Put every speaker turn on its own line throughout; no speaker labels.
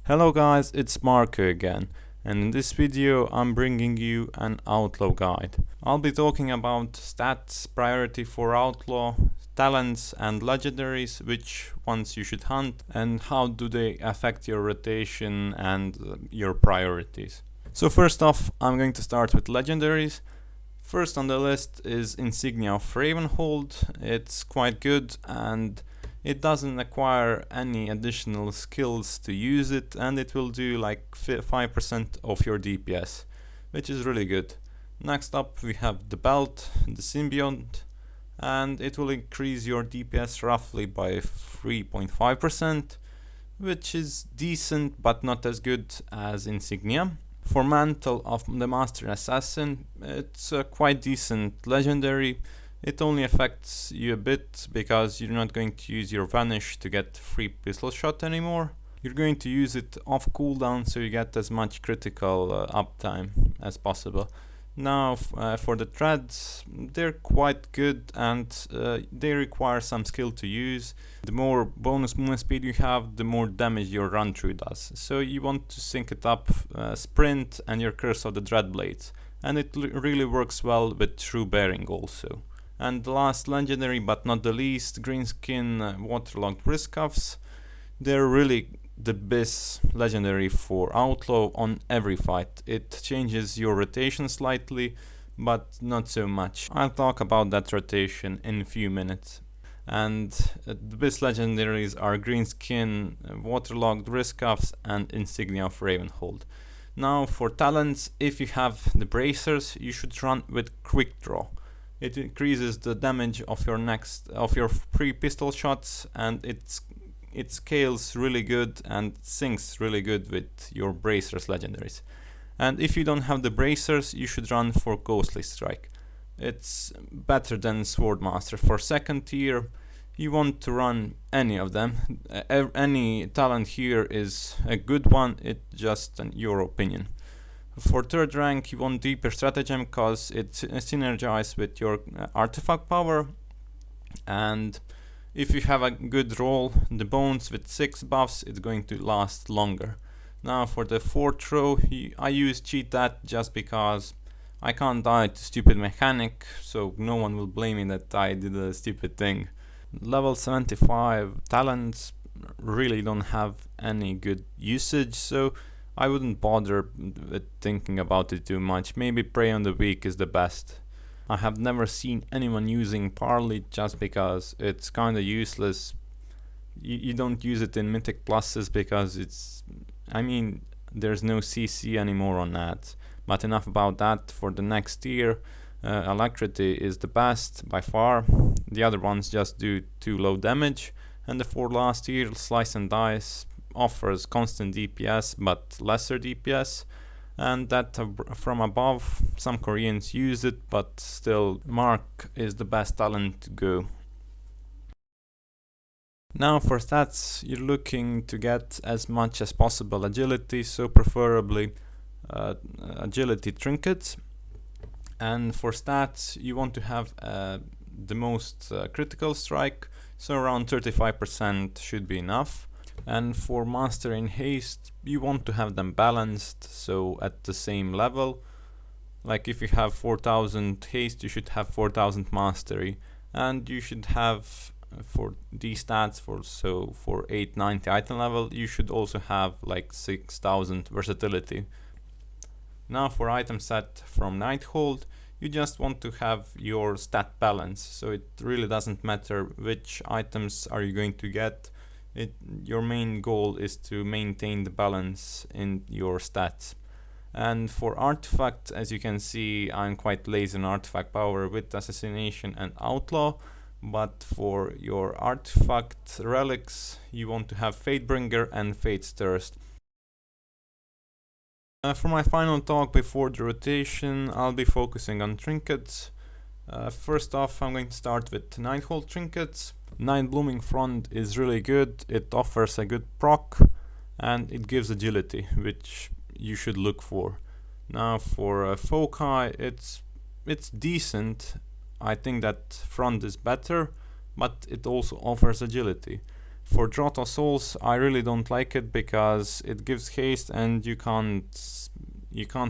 Hello guys, it's Marco again, and in this video I'm bringing you an Outlaw guide. I'll be talking about stats, priority for Outlaw, talents and legendaries, which ones you should hunt, and how do they affect your rotation and your priorities. So first off, I'm going to start with legendaries. First on the list is Insignia of Ravenhold. It's quite good and it doesn't acquire any additional skills to use it, and it will do like 5% of your DPS, which is really good. Next up we have the belt, the Symbiont, and it will increase your DPS roughly by 3.5%, which is decent but not as good as Insignia. For Mantle of the Master Assassin, it's a quite decent legendary. It only affects you a bit because you're not going to use your Vanish to get free pistol shot anymore. You're going to use it off cooldown so you get as much critical uptime as possible. Now for the treads, they're quite good and they require some skill to use. The more bonus movement speed you have, the more damage your run through does. So you want to sync it up, sprint and your Curse of the Dreadblades. And it really works well with True Bearing also. And the last legendary but not the least, Greenskin Waterlogged Wrist Cuffs. They're really the best legendary for Outlaw on every fight. It changes your rotation slightly, but not so much. I'll talk about that rotation in a few minutes. And the best legendaries are Greenskin, Waterlogged Wrist Cuffs and Insignia of Ravenhold. Now for talents, if you have the bracers, you should run with Quick Draw. It increases the damage of your free pistol shots, and it scales really good and syncs really good with your bracers legendaries. And if you don't have the bracers, you should run for Ghostly Strike. It's better than Swordmaster. For second tier, you want to run any of them. Any talent here is a good one, it's just your opinion. For third rank, you want Deeper Stratagem because it synergizes with your artifact power, and if you have a good roll, the bones with 6 buffs, it's going to last longer. Now for the fourth row, I use Cheat That just because I can't die to stupid mechanic, so no one will blame me that I did a stupid thing. Level 75 talents really don't have any good usage, so I wouldn't bother with thinking about it too much. Maybe Prey on the Weak is the best. I have never seen anyone using Parley just because it's kinda useless. You don't use it in Mythic Pluses because there's no CC anymore on that. But enough about that. For the next tier, Alacrity is the best by far. The other ones just do too low damage. And the 4 last tier, Slice and Dice, offers constant DPS but lesser DPS, and that from above. Some Koreans use it, but still Mark is the best talent to go. Now for stats, you're looking to get as much as possible agility, so preferably agility trinkets. And for stats, you want to have the most critical strike, so around 35% should be enough. And for Master in Haste, you want to have them balanced, so at the same level. Like if you have 4000 haste, you should have 4000 mastery, and you should have for these stats for 890 item level, you should also have like 6000 versatility. Now for item set from Nighthold, you just want to have your stat balance, so it really doesn't matter which items are you going to get. Your main goal is to maintain the balance in your stats. And for artifact, as you can see, I'm quite lazy on artifact power with assassination and outlaw, but for your artifact relics, you want to have Fatebringer and Fate's Thirst. For my final talk before the rotation, I'll be focusing on trinkets. First off, I'm going to start with Nighthold trinkets. Night Blooming Front is really good. It offers a good proc and it gives agility, which you should look for. Now for Foci, it's decent. I think that Front is better, but it also offers agility. For Drought of Souls, I really don't like it because it gives haste and you can't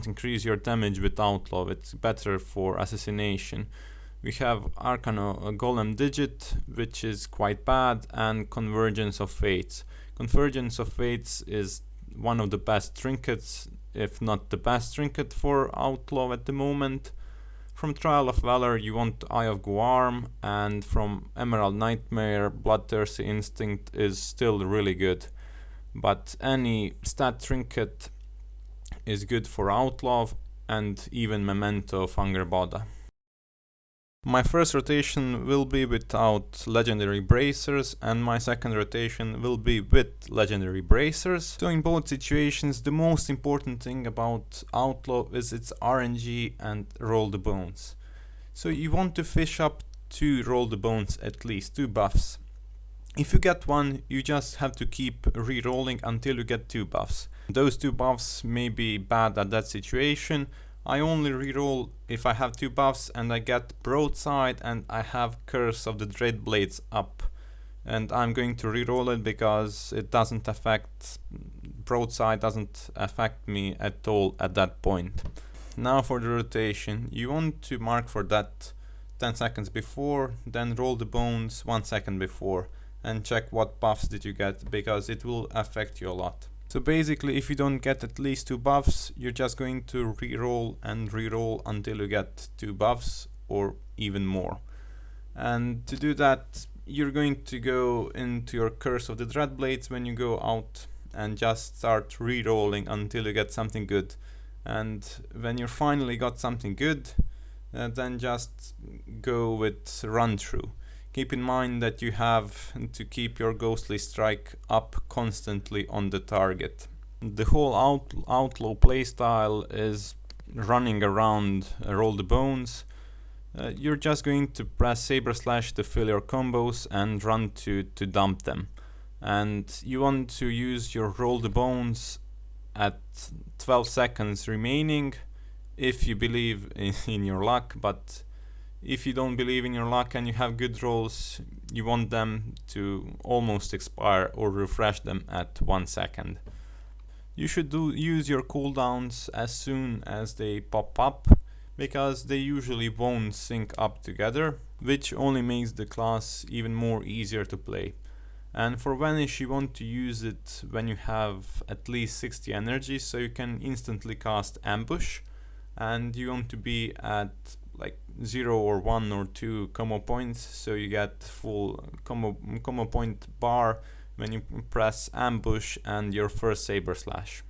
increase your damage with Outlaw. It's better for assassination. We have Arcano Golem Digit, which is quite bad, and Convergence of Fates. Convergence of Fates is one of the best trinkets, if not the best trinket for Outlaw at the moment. From Trial of Valor you want Eye of Guarm, and from Emerald Nightmare, Bloodthirsty Instinct is still really good. But any stat trinket is good for Outlaw, and even Memento of Angerboda. My first rotation will be without Legendary Bracers, and my second rotation will be with Legendary Bracers. So in both situations, the most important thing about Outlaw is its RNG and Roll the Bones. So you want to fish up 2 Roll the Bones, at least 2 buffs. If you get one, you just have to keep re-rolling until you get 2 buffs. Those 2 buffs may be bad at that situation. I only reroll if I have 2 buffs and I get Broadside and I have Curse of the Dreadblades up. And I'm going to reroll it because it doesn't affect, Broadside doesn't affect me at all at that point. Now for the rotation, you want to mark for that 10 seconds before, then roll the bones 1 second before and check what buffs did you get, because it will affect you a lot. So basically, if you don't get at least 2 buffs, you're just going to re-roll and re-roll until you get 2 buffs or even more. And to do that, you're going to go into your Curse of the Dreadblades when you go out and just start re-rolling until you get something good. And when you finally got something good, then just go with Run Through. Keep in mind that you have to keep your Ghostly Strike up constantly on the target. The whole Outlaw playstyle is running around Roll the Bones. You're just going to press Saber Slash to fill your combos and run to dump them. And you want to use your Roll the Bones at 12 seconds remaining if you believe in your luck, but if you don't believe in your luck and you have good rolls, you want them to almost expire or refresh them at 1 second. You should use your cooldowns as soon as they pop up, because they usually won't sync up together, which only makes the class even more easier to play. And for Vanish, you want to use it when you have at least 60 energy, so you can instantly cast Ambush, and you want to be at like 0 or 1 or 2 combo points, so you get full combo point bar when you press Ambush and your first Saber Slash.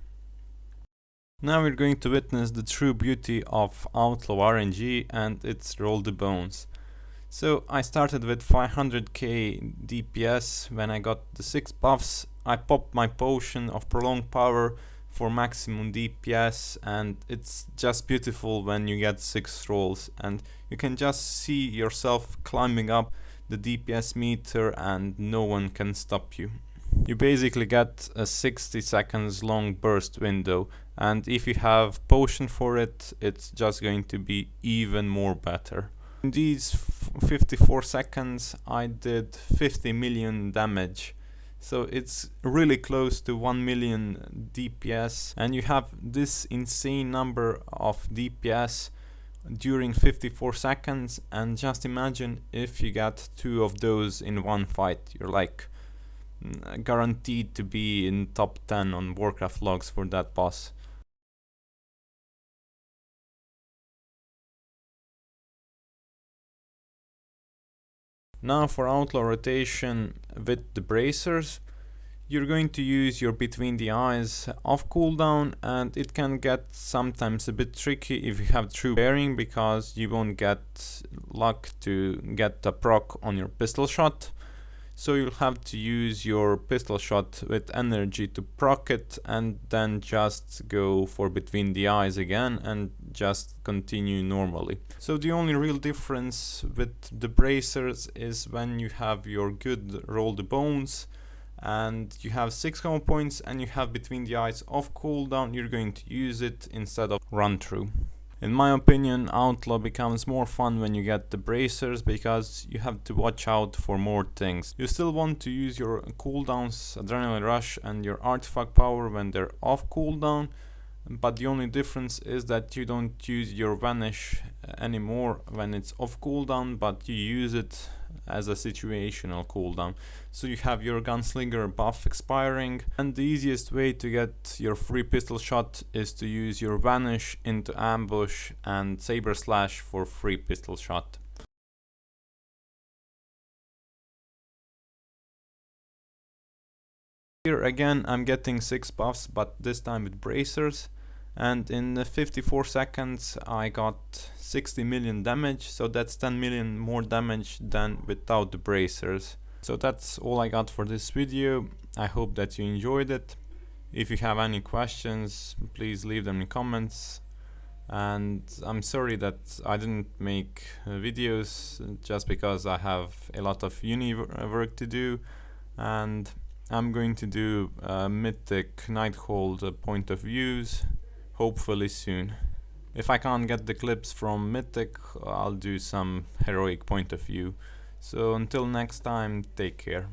Now we're going to witness the true beauty of Outlaw RNG, and it's Roll the Bones. So I started with 500k DPS. When I got the 6 buffs, I popped my potion of Prolonged Power for maximum DPS, and it's just beautiful when you get 6 rolls and you can just see yourself climbing up the DPS meter and no one can stop you. You basically get a 60 seconds long burst window, and if you have potion for it, it's just going to be even more better. In these 54 seconds I did 50 million damage. So it's really close to 1 million DPS, and you have this insane number of DPS during 54 seconds, and just imagine if you get 2 of those in one fight. You're like guaranteed to be in top 10 on Warcraft logs for that boss. Now for Outlaw rotation with the bracers, you're going to use your Between the Eyes off cooldown, and it can get sometimes a bit tricky if you have true bearing, because you won't get luck to get a proc on your pistol shot. So you'll have to use your pistol shot with energy to proc it, and then just go for Between the Eyes again and just continue normally. So the only real difference with the bracers is when you have your good Roll the Bones and you have 6 combo points and you have Between the Eyes off cooldown, you're going to use it instead of Run Through. In my opinion, Outlaw becomes more fun when you get the bracers, because you have to watch out for more things. You still want to use your cooldowns, Adrenaline Rush and your artifact power when they're off cooldown, but the only difference is that you don't use your Vanish anymore when it's off cooldown, but you use it as a situational cooldown. So you have your Gunslinger buff expiring, and the easiest way to get your free pistol shot is to use your Vanish into ambush and Saber Slash for free pistol shot. Here again I'm getting 6 buffs, but this time with bracers, and in 54 seconds I got 60 million damage, so that's 10 million more damage than without the bracers. So that's all I got for this video. I hope that you enjoyed it. If you have any questions, please leave them in comments. And I'm sorry that I didn't make videos, just because I have a lot of uni work to do, and I'm going to do Mythic Nighthold point of views hopefully soon. If I can't get the clips from Mythic, I'll do some heroic point of view. So until next time, take care.